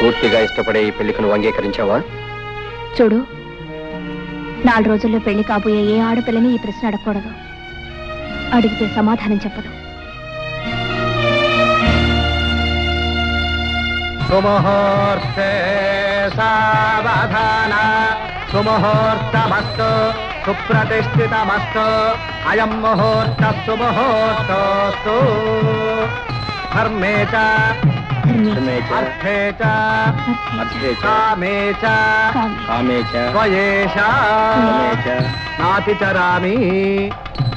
పూర్తిగా ఇష్టపడే ఈ పెళ్లికి నువ్వు అంగీకరించావా? చూడు, 4 రోజుల్లో పెళ్లి కాబోయే ఏ ఆడపిల్లని ఈ ప్రశ్న అడగకూడదు. అడిగితే సమాధానం చెప్పదు. సుముహూర్తే సావధాన, సుముహూర్తమస్తు, సుప్రతిష్ఠితమస్తు, అయం ముహూర్త సుముహూర్తోస్తు. ధర్మే చ అర్థే చ కామే చ త్వయేష నాతిచరామి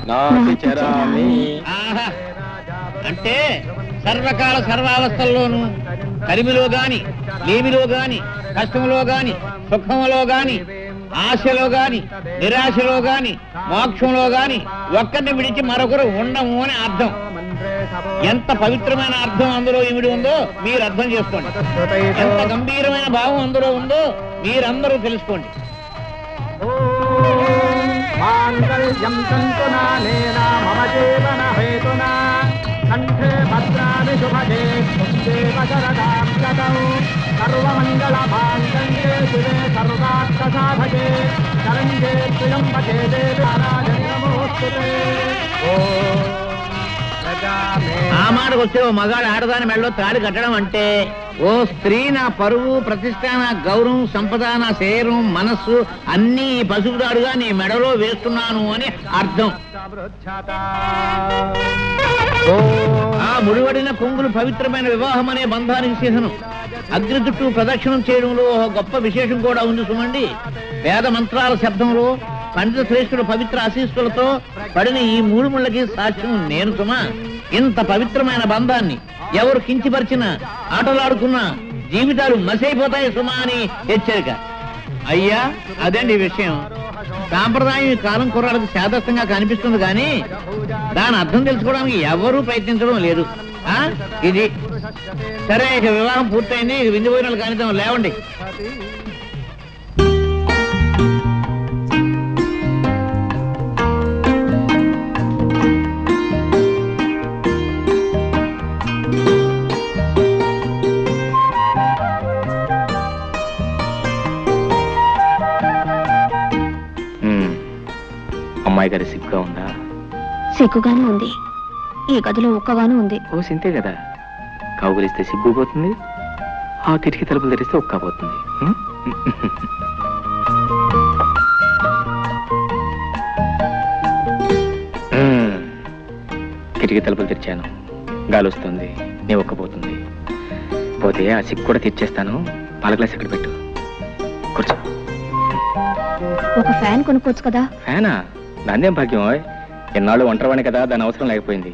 నాతిచరామి. అంటే సర్వకాల సర్వావస్థల్లోనూ కలిమిలో గాని, లేమిలో గాని, కష్టంలో గాని, సుఖంలో గాని, ఆశలో గాని, నిరాశలో గాని, మోక్షంలో గాని ఒక్కరిని విడిచి మరొకరు ఉండము అని అర్థం. ఎంత పవిత్రమైన అర్థం అందులో ఇమిడి ఉందో మీరు అర్థం చేసుకోండి. ఎంత గంభీరమైన భావం అందులో ఉందో మీరందరూ తెలుసుకోండి. మాంగళ్యం తంతునానేన మమ జీవన హేతునా కంఠే భద్రాని శుభగే దేవ శరదాం శతం సర్వమంగళ మాంగళ్యే శివే సర్వార్థ సాధకే శరణ్యే త్ర్యంబకే దేవి నారాయణి నమోస్తుతే. ఆ మాటకు వస్తే ఓ మగాడు ఆడదాని మెడలో తాళి కట్టడం అంటే ఓ స్త్రీ నా పరువు, ప్రతిష్ట, నా గౌరవం, సంపద, నా శరీరం, మనస్సు అన్నీ ఈ పసుపు తాడుగా నీ మెడలో వేస్తున్నాను అని అర్థం. ఆ ముడివడిన కొంగులు పవిత్రమైన వివాహం అనే బంధానికి చిహ్నం. అగ్ని చుట్టూ ప్రదక్షిణం చేయడంలో ఒక గొప్ప విశేషం కూడా ఉంది సుమండి. వేద మంత్రాల శబ్దంలో, పండిత శ్రేష్ఠుల పవిత్ర ఆశీస్సులతో పడిన ఈ 3 ముళ్ళకి సాక్ష్యం నేను సుమా. ఇంత పవిత్రమైన బంధాన్ని ఎవరు కించిపరిచినా, ఆటలాడుకున్నా జీవితాలు మసైపోతాయి సుమా అని హెచ్చరిక. అయ్యా, అదండి ఈ విషయం. సాంప్రదాయం ఈ కాలం కుర్రాళ్ళకి శాదస్తంగా కనిపిస్తుంది కానీ దాని అర్థం తెలుసుకోవడానికి ఎవరూ ప్రయత్నించడం లేదు. ఇది సరే, ఇక వివాహం పూర్తయింది. ఇక విందు భోజనాలు కానిద్దాం, లేవండి. అమ్మాయి గారి సిగ్గుగా ఉందా? సిగ్గుగానే ఉంది. ఈ గదిలో ఒక్కగాను ఉంది. ఓ సింతే కదా, కౌగులిస్తే సిగ్గు పోతుంది, ఆ కిటికీ తలుపులు తెరిస్తే ఒక్క పోతుంది. కిటికీ తలుపులు తెరిచాను, గాలి వస్తుంది, నీ ఒక్కపోతుంది. పోతే ఆ సిగ్గు కూడా తెచ్చేస్తాను. పాల గ్లాస్ ఇక్కడ పెట్టు, కూర్చో. ఒక ఫ్యాన్ కొనుక్కోవచ్చు కదా. ఫ్యానా? దాన్నేం భాగ్యం. ఎన్నాళ్ళు ఒంటరివాణి కదా, దాని అవసరం లేకపోయింది.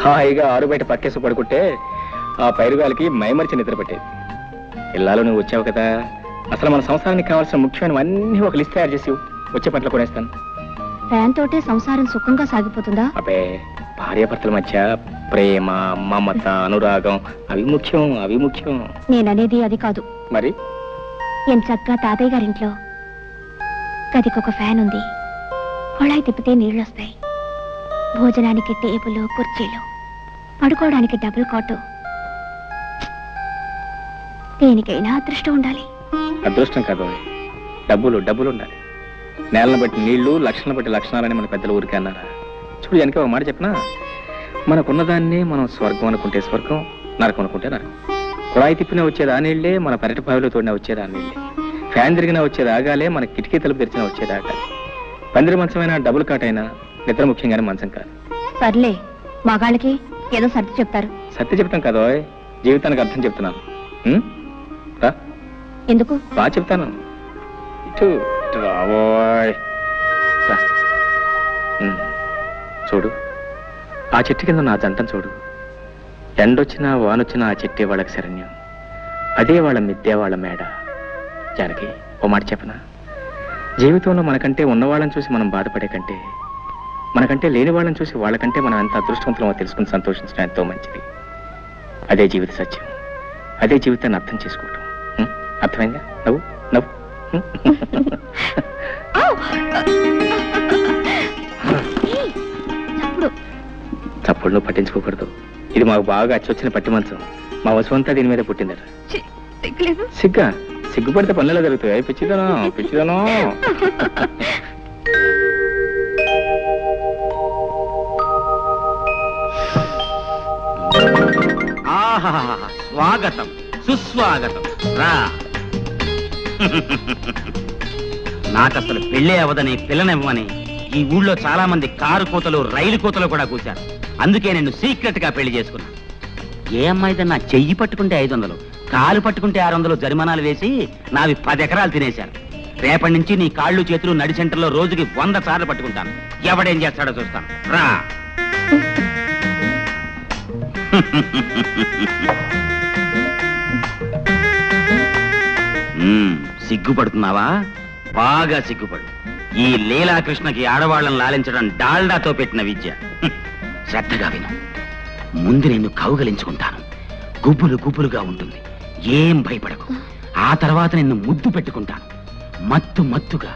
హాయిగా ఆరు బయట పక్కేసి పడుకుంటే ఆ పైరుగాలికి మైమరిచి నిద్ర పట్టేది. ఇల్లాలో నువ్వు వచ్చావు కదా, అసలు మన సంసారానికి కావాల్సిన ముఖ్యమైనవన్నీ ఒక లిస్ట్ తయారు చేసి వచ్చే పట్ల కొనేస్తాను. ఫ్యాన్ తోటే సంసారం సుఖంగా సాగిపోతుందా? అబ్బే, భార్యాభర్తల మధ్య ప్రేమ, మమత, అనురాగం అవి ముఖ్యం, అవి ముఖ్యం. నేననేది అది కాదు. మరి ఎంచక్కా తాతయ్య గారింట్లో గదికొక ఫ్యాన్ ఉంది. కొళాయి తిప్పితే నీళ్ళొస్తాయి. భోజనానికి టేబుల్, కుర్చీలు, పడుకోవడానికి డబుల్ కాటు. దేనికైనా అదృష్టం ఉండాలి. అదృష్టం కాదు, డబ్బులు డబ్బులు ఉండాలి. నేలను బట్టి నీళ్లు, లక్షణాలను బట్టి లక్షణాలని మన పెద్దలు ఊరికే అన్నారా? చూడు, వెనక ఒక మాట చెప్పనా, మనకున్నదాన్ని మనం స్వర్గం అనుకుంటే స్వర్గం, నరకం అనుకుంటే నరకం. కుళాయి తిప్పినా వచ్చేది ఆ నీళ్లే, మన పెరటి బావిలో తోడినా వచ్చేది ఆ నీళ్లే. ఫ్యాన్ తిరిగినా వచ్చేది ఆగాలే, మన కిటికీ తలుపు తెరిచినా వచ్చేది ఆగాలి. పందిరి మంచమైనా, డబుల్ కాటైనా నిద్ర ముఖ్యంగానే మంచం కాదు. సర్లే, మగాళ్ళకి ఏదో సర్ది చెప్తారు. సత్య చెప్తాం కదా, జీవితానికి అర్థం చెప్తున్నాను. ఎందుకు? బాగా చెప్తాను. ఇటు రావోయ్. చూడు, ఆ చెట్టు కింద నా జంటను చూడు. ఎండొచ్చినా వానొచ్చినా ఆ చెట్టే వాళ్ళకి శరణ్యం. అదే వాళ్ళ మిద్దే, వాళ్ళ మేడ. జానకి, ఓ మాట చెప్పనా, జీవితంలో మనకంటే ఉన్నవాళ్ళని చూసి మనం బాధపడే కంటే, మనకంటే లేని వాళ్ళని చూసి వాళ్ళకంటే మనం ఎంత అదృష్టవంతులమో తెలుసుకుని సంతోషించడం ఎంతో మంచిది. అదే జీవిత సత్యం, అదే జీవితాన్ని అర్థం చేసుకోవటం. అర్థమైందా? నవ్వు నవ్వు. చప్పుడు నువ్వు పట్టించుకోకూడదు. ఇది మాకు బాగా అచ్చొచ్చిన పట్టి మంచం. మా వసువంతా దీని మీద పుట్టిందట. సిగ్గులేదు. సిగ్గా సిగ్గుపడితే పనులు జరుగుతాయి. పిచ్చిదను పిచ్చిదను. స్వాగతం సుస్వాగతం రా. నాకసలు పెళ్ళే అవదని పిల్లనివ్వమని ఈ ఊళ్ళో చాలా మంది కారు కోతలు రైలు కోతలు కూడా కూర్చారు. అందుకే నేను సీక్రెట్ గా పెళ్లి చేసుకున్నా. ఏ అమ్మాయిదన్నా చెయ్యి పట్టుకుంటే 500, కాలు పట్టుకుంటే 600 జరిమానాలు వేసి నావి 10 ఎకరాలు తినేశారు. రేపటి నుంచి నీ కాళ్ళు చేతులు నడి సెంటర్లో రోజుకి 100 సార్లు పట్టుకుంటాను. ఎవడేం చేస్తాడో చూస్తాను రా. సిగ్గుపడుతున్నావా? బాగా సిగ్గుపడు. ఈ లీలాకృష్ణకి ఆడవాళ్ళని లాలించడం డాల్డాతో పెట్టిన విద్య. శ్రద్ధగా విను. ముందు నిన్ను కౌగలించుకుంటాను. గుబులు గుబులుగా ఉంటుంది. ఏం భయపడకు. ఆ తర్వాత నిన్ను ముద్దు పెట్టుకుంటాను. మత్తు మత్తుగా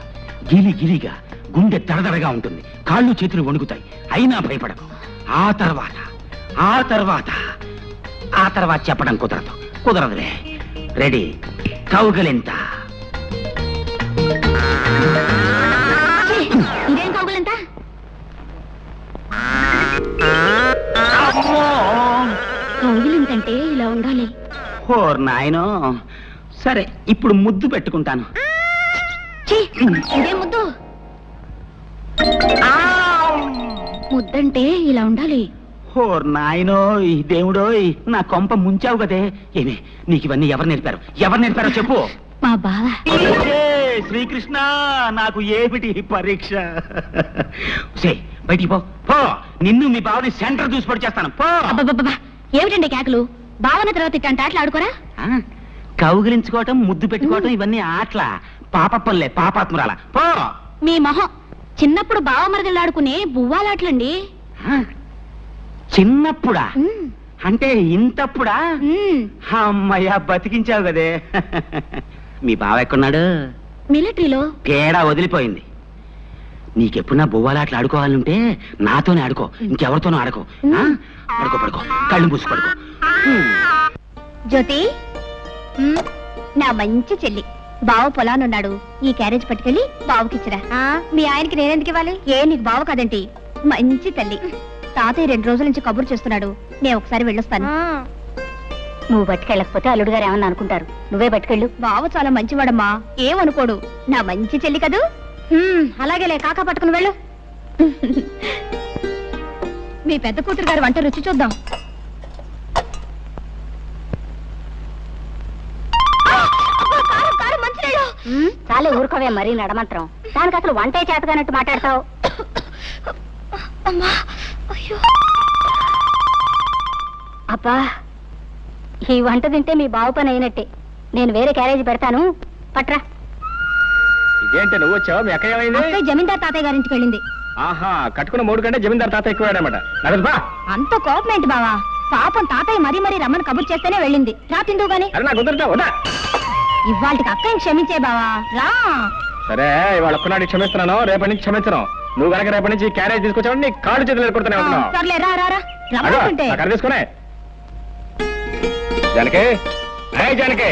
గిలి గిలిగా గుండె దడదడగా ఉంటుంది. కాళ్ళు చేతులు వణుకుతాయి. అయినా భయపడకు. ఆ తర్వాత చెప్పడం కుదరదులే. రెడీ? కౌగలింత. ఇదేం కౌగులంతా? కౌగులింతంటే ఇలా ఉండాలి. ఓర్ నాయనో. సరే, ఇప్పుడు ముద్దు పెట్టుకుంటాను. ఇదే ముద్దు? ముద్దంటే ఇలా ఉండాలి. ఓర్ నాయనో, ఈ దేవుడోయ్, నా కొంప ముంచావు కదే. ఏమే, నీకు ఇవన్నీ ఎవరు నేర్పారో చెప్పు. మా బావ. శ్రీకృష్ణ, నాకు ఏమిటి పరీక్ష? బయటికి పో. నిన్ను మీ బావని సెంటర్ చూసి పడి చేస్తాను. పో. ఏమిటండి కేకలు? బావన తర్వాత ఇట్టంటే ఆటలు ఆడుకోరా? కౌగిలించుకోవటం, ముద్దు పెట్టుకోవటం ఇవన్నీ ఆటల. పాపప్పల్లే, పాపాత్మురాల. పో. మీ మొహం. చిన్నప్పుడు బావ మరదలు ఆడుకునే బువ్వాలాటలండి. చిన్నప్పుడా? అంటే ఇంతప్పుడా? అమ్మయ్యా, బతికించావు కదే. మీ బావ ఎక్కడున్నాడు? మిలిటరీలో. తేడా వదిలిపోయింది. నీకెప్పుడన్నా బొవ్వాలాట్లు ఆడుకోవాలంటే నాతోనే ఆడుకో, ఇంకెవరితోనూ ఆడుకో. పడుకో, కళ్ళు మూసి పడుకో. జ్యోతి, నా మంచి చెల్లి. బావ పొలానున్నాడు. ఈ క్యారేజ్ పట్టుకెళ్ళి బావకిచ్చిరా. మీ ఆయనకి నేనెందుకు ఇవ్వాలి? నీకు బావ కాదంటి, మంచి తల్లి. తాతయ్య 2 రోజుల నుంచి కబురు చేస్తున్నాడు. నేను ఒకసారి వెళ్ళొస్తాను. నువ్వు పట్టుకెళ్ళకపోతే అల్లుడు గారు ఏమన్నా అనుకుంటారు. నువ్వే పట్టుకెళ్ళు. బావ చాలా మంచివాడమ్మా, ఏమనుకోడు. నా మంచి చెల్లి కదూ. అలాగేలే, కాకా పట్టుకుని వెళ్ళు. మీ పెద్ద కూతురు గారు వంట రుచి చూద్దాం. చాలే ఊరుకోవే, మరీ నడమంత్రం. దానికి అసలు వంటే చేతగానట్టు మాట్లాడతావు. అబ్బా, ఈ వంట తింటే మీ బావు పని అయినట్టే. నేను వేరే క్యారేజీ పెడతాను, పట్రా. ఇదేంటి నువ్వు వచ్చావు? మీ అక్క ఏమైంది? జమీందార్ తాతయ్య గారింటికి వెళ్ళింది. ఆహా, కట్టుకున్న 3 కంటే జమీందార్ తాతయ్య ఎక్కువాడనమాట. అంత కోపం ఏంటి బావా? పాపం తాతయ్య మరీ రమ్మని కబుర్ చేస్తేనే వెళ్ళింది. రా తిందువు గాని. ఇవాళకి అక్కని క్షమించే బావా, రా. సరే, ఇవాళ ఒక్కనాడు క్షమిస్తున్నాను, రేపటి నుంచి క్షమించను. నువ్వు కనుక రేపటి నుంచి క్యారేజ్ తీసుకొచ్చావు, నీ కాళ్ళు చేతులు ఎదుర్కొడుతూనే ఉంటున్నావు. సర్లే, రా రమ్మంటే తీసుకునే. జానకి, జానకి.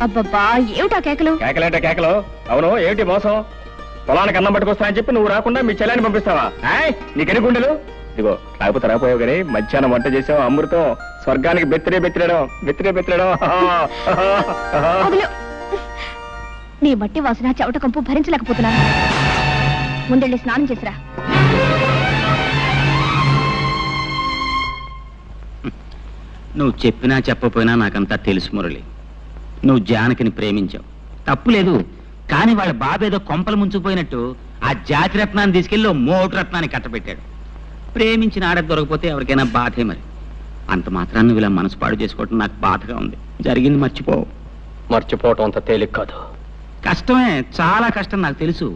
అబ్బబ్బా, ఏమిటా కేకలు? కేకలేంటే కేకలు? అవును, ఏమిటి మోసం? పొలానికి అన్నం పట్టుకొస్తానని చెప్పి నువ్వు రాకుండా మీ చెల్లాన్ని పంపిస్తావా? నీకెన్ని గుండెలు? ఇదిగో, రాకపోతే రాపోయావు కానీ మధ్యాహ్నం వంట చేసావు, అమృతం. స్వర్గానికి బెత్తిరేయడం. నీ మట్టి వాసన, చెవట కంపు భరించలేకపోతున్నాను. ముందెళ్ళి స్నానం చేసిరా. నువ్వు చెప్పినా చెప్పపోయినా నాకంతా తెలుసు మురళి. నువ్వు జానకిని ప్రేమించావు, తప్పులేదు. కానీ వాళ్ళ బాబేదో కొంపలు ముంచుకుపోయినట్టు ఆ జాతి రత్నాన్ని తీసుకెళ్ళి మోటు రత్నాన్ని కట్టబెట్టాడు. ప్రేమించిన ఆడ దొరకపోతే ఎవరికైనా బాధే. మరి అంత మాత్రాన్ని నువ్వు ఇలా మనసు పాడు చేసుకోవటం నాకు బాధగా ఉంది. జరిగింది మర్చిపోవటం అంత తేలిక కాదు. కష్టమే, చాలా కష్టం, నాకు తెలుసు.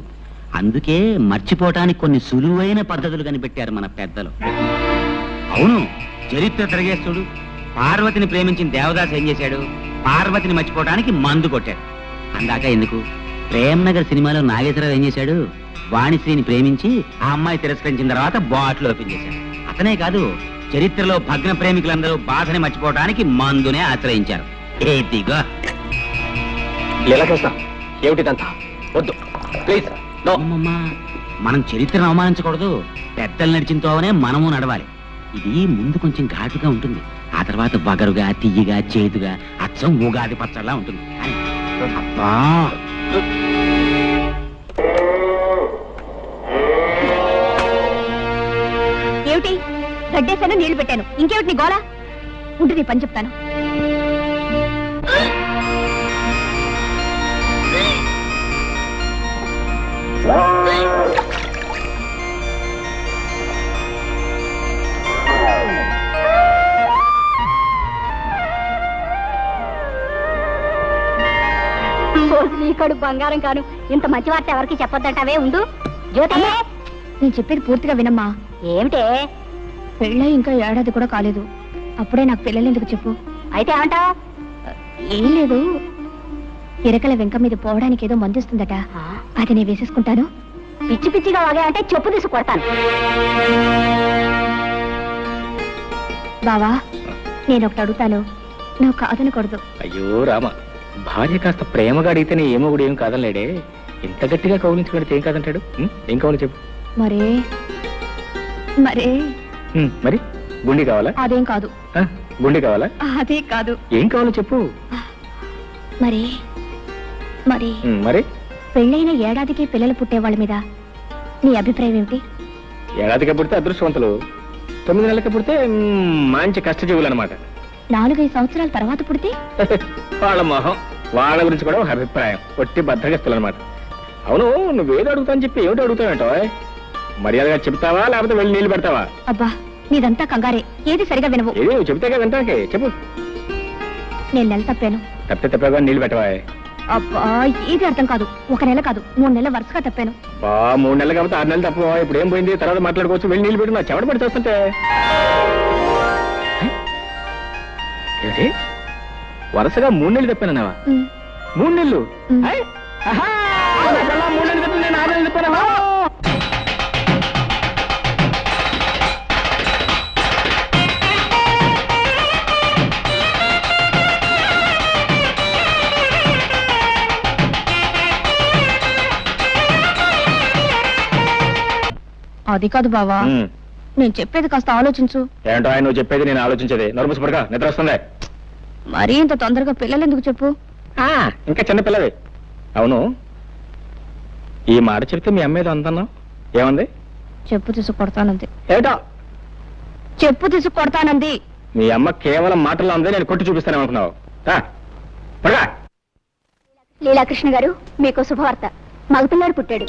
అందుకే మర్చిపోవటానికి కొన్ని సులువైన పద్ధతులు కనిపెట్టారు మన పెద్దలు. అవును, చరిత్ర తిరగేస్తుడు. పార్వతిని ప్రేమించిన దేవదాస్ ఏం చేశాడు? పార్వతిని మర్చిపోవటానికి మందు కొట్టాడు. అందాక ఎందుకు, ప్రేమ్నగర్ సినిమాలో నాగేశ్వరరావు ఏం చేశాడు? వాణిశ్రీని ప్రేమించి ఆ అమ్మాయి తిరస్కరించిన తర్వాత బాటిల్ ఓపెన్ చేశాడు. అతనే కాదు, చరిత్రలో భగ్న ప్రేమికులందరూ బాధని మర్చిపోవటానికి మందునే ఆశ్రయించారు. ఏదిగో లీలాకృష్ణ, ఏమిటిదంతా? వద్దు ప్లీజ్. అమ్మమ్మా, మనం చరిత్రను అవమానించకూడదు. పెద్దలు నడిచిన తోవనే మనము నడవాలి. ఇది ముందు కొంచెం ఘాటుగా ఉంటుంది, ఆ తర్వాత బగరుగా, తియ్యగా, చేదుగా, అచ్చం ఉగాది పచ్చడిలా ఉంటుంది. అబ్బా, ఏమిటి? గడ్డేశాను, నీళ్లు పెట్టాను, ఇంకేమిటి నీ గోళ? ఉంటే నీ పని చెప్తాను. నీకడు బంగారం కాను, ఇంత మంచి వార్త ఎవరికి చెప్పొద్దంటావే. ఉండు జ్యోతి, నేను చెప్పేది పూర్తిగా వినమ్మా. ఏమిటే? పెళ్ళై ఇంకా ఏడాది కూడా కాలేదు, అప్పుడే నాకు పిల్లలు ఎందుకు చెప్పు. అయితే ఏమంటావు? ఏం లేదు, ఇరకల వెంక మీద పోవడానికి ఏదో మందిస్తుందట, అది నేను వేసేసుకుంటాను. పిచ్చి పిచ్చిగా వాగా అంటే చెప్పు తీసి కొడతాను. బావా, నేను ఒకటి అడుగుతాను, నువ్వు కాదనకూడదు. అయ్యో రామ, భార్య కాస్త ప్రేమగా అడిగితేనే ఏమో కూడా ఏం కాదనలేడే. ఇంత గట్టిగా కౌలించుకుంటే ఏం కాదంటాడు? ఏం కావాలి చెప్పు. మరే మరే మరి గుండి కావాలా? అదేం కాదు. గుండి కావాలా? అదే కాదు. ఏం కావాలో చెప్పు. మరి మరి మరి పెళ్ళైన ఏడాదికి పిల్లలు పుట్టేవాళ్ళ మీద నీ అభిప్రాయం ఏమిటి? ఏడాదికి పుడితే అదృష్టవంతులు, 9 నెలలకి పుడితే మంచి కష్టజీవులు అనమాట. 4-5 సంవత్సరాల తర్వాత పుడితే వాళ్ళ మొహం, వాళ్ళ గురించి కూడా ఒక అభిప్రాయం, ఒట్టి బద్దగస్తులు అనమాట. అవును, నువ్వేదో అడుగుతావని చెప్పి ఏమిటి అడుగుతావేంటో? మర్యాదగా చెప్తావా లేకపోతే వెళ్ళి నీళ్లు పెడతావా? అబ్బా, నీదంతా కంగారే, ఏది సరిగా వినవు. ఏది నువ్వు చెప్తాగా వింటాకే, చెప్పు. నేను నెల తప్పాను. తప్పగా నీళ్లు పెట్టవా? అబ్బా, ఏది అర్థం కాదు. 1 నెల కాదు, 3 నెలలు వరుసగా తప్పాను. 3 నెలలు కాబట్టి 6 నెలలు తప్ప. ఇప్పుడు ఏం పోయింది, తర్వాత మాట్లాడుకోవచ్చు. వెళ్ళి నీళ్లు పెట్టు. నా చెమట పడి చూస్తుంటే ఏంటి వరుసగా 3 నెలలు తప్పానన్నావా? 3 నెలలు? 3 నెలలు తప్ప నేను 6 నెలలు తప్పానా? అది కాదు బావా, నేను చెప్పేది కాస్త ఆలోచించు. ఏంటో ఆయన నువ్వు చెప్పేది నేను ఆలోచించేది. నోరు పడక, నిద్ర వస్తుంది. మరీ ఇంత తొందరగా పిల్లలు ఎందుకు చెప్పు? ఇంకా చిన్న పిల్లవి. అవును, ఈ మాట చెప్తే మీ అమ్మ ఏదో అందన్నావు, ఏమంది? చెప్పు తీసుకు కొడతానంది. ఏటో చెప్పు తీసుకు కొడతానంది. మీ అమ్మ కేవలం మాటల్లో ఉంది, నేను కొట్టి చూపిస్తాను అనుకున్నావు. లీలాకృష్ణ గారు, మీకు శుభవార్త, మగపిల్లాడు పుట్టాడు.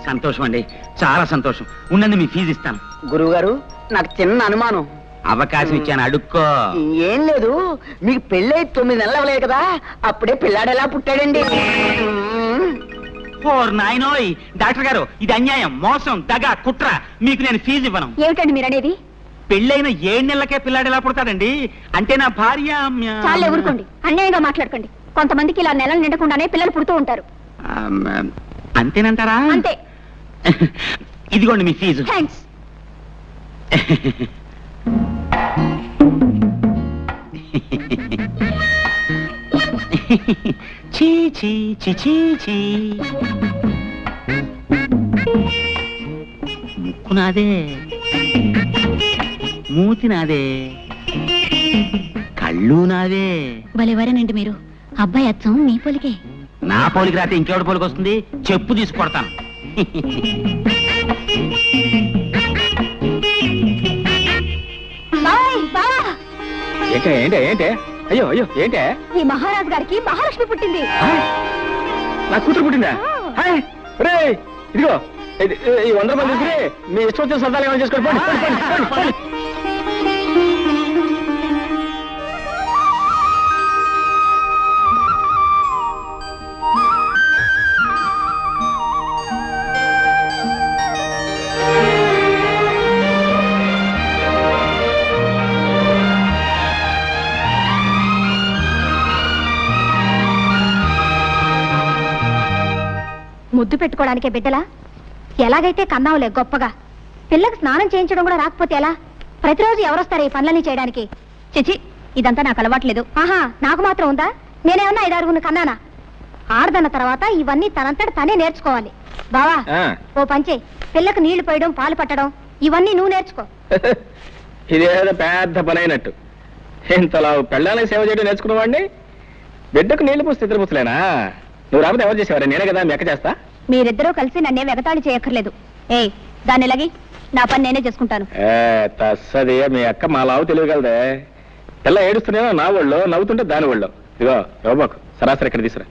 సంతోషం అండి, చాలా సంతోషం. ఉండండి, మీ ఫీజు ఇస్తాను. గురువు గారు, నాకు చిన్న అనుమానం. అవకాశం ఇచ్చాను, అడుక్కో. ఏం లేదు, మీకు పెళ్ళై 9 నెలలు అవ్వలేదు కదా, అప్పుడే పిల్లాడు ఎలా పుట్టాడండి? ఓర్ నాయనోయ్, డాక్టర్ గారు, ఇది అన్యాయం, మోసం, దగ, కుట్ర. మీకు నేను ఫీజు ఇవ్వను. ఏమిటండి మీరు అనేది? పెళ్ళైన 7 నెలలకే పిల్లాడు ఎలా పుడతాడండి? అంటే నా భార్య. చాలా ఊరుకోండి, అన్యాయంగా మాట్లాడకండి. కొంతమందికి ఇలా నెలలు నిండకుండానే పిల్లలు పుడుతూ ఉంటారు. అంతేనంటారా? అంతే. ఇదిగోండి మీ ఫీజు. థాంక్స్. చీ చీ చీ చీ చీ. ముక్కు నాదే, మూతి నాదే, కళ్ళు నాదే. భలేవారేనండి మీరు. అబ్బాయి అచ్చం మీ పోలికే. నా పోలికి రాతే ఇంకెవడి పోలికి వస్తుంది? చెప్పు తీసుకొడతాను. ఏంటే ఏంటే ఏంటే? అయ్యో అయ్యో ఏంటే? ఈ మహారాజు గారికి మహాలక్ష్మి పుట్టింది. నా కూతురు పుట్టిందా? ఇదిగో ఈ 100 రూపాయలు తీసుకుని మీ ఇష్టం వచ్చిన సరదాలు ఏమైనా చేసుకోండి. ముద్దు పెట్టుకోవడానికే బిడ్డలా? ఎలాగైతే కన్నావులే గొప్పగా. పిల్లకి స్నానం చేయించడం కూడా రాకపోతే ఎలా? ప్రతిరోజు ఎవరొస్తారు ఈ పనులన్నీ చేయడానికి? చిచి, ఇదంతా నాకు అలవాట్లేదు. ఆహా, నాకు మాత్రం ఉందా? నేనేమన్నా 5-6 కన్నానా? ఆడదన్న తర్వాత ఇవన్నీ తనంతట తనే నేర్చుకోవాలి. బావా ఆ, ఓ పంచే, పిల్లకు నీళ్లు పోయడం పాలు పట్టడం ఇవన్నీ నువ్వు నేర్చుకో. ఇదేదో పెద్ద పని అయినట్టు. ఇంతలా పెళ్ళాలని సేవ చేయడం నేర్చుకున్నవాడిని బిడ్డకు నీళ్లు పోస్తే ఇద్దరు ముసలేనా? నువ్వు రాకపోతే ఎవరు చేసేవారు? నేనే కదా మీ అక్క చేస్తా. మీరిద్దరూ కలిసి నన్నే వెగతాళి చేయక్కర్లేదు. దాన్ని ఎలాగి నా పని నేనే చేసుకుంటాను. తస్సది, మీ అక్క మా లావు తెలియగలదే. పిల్ల ఏడుస్తున్నానో నా ఒళ్ళో, నవ్వుతుంటే దాని ఒళ్ళో. ఇదిగో యోబాకు సరాసరి ఇక్కడ తీసురా.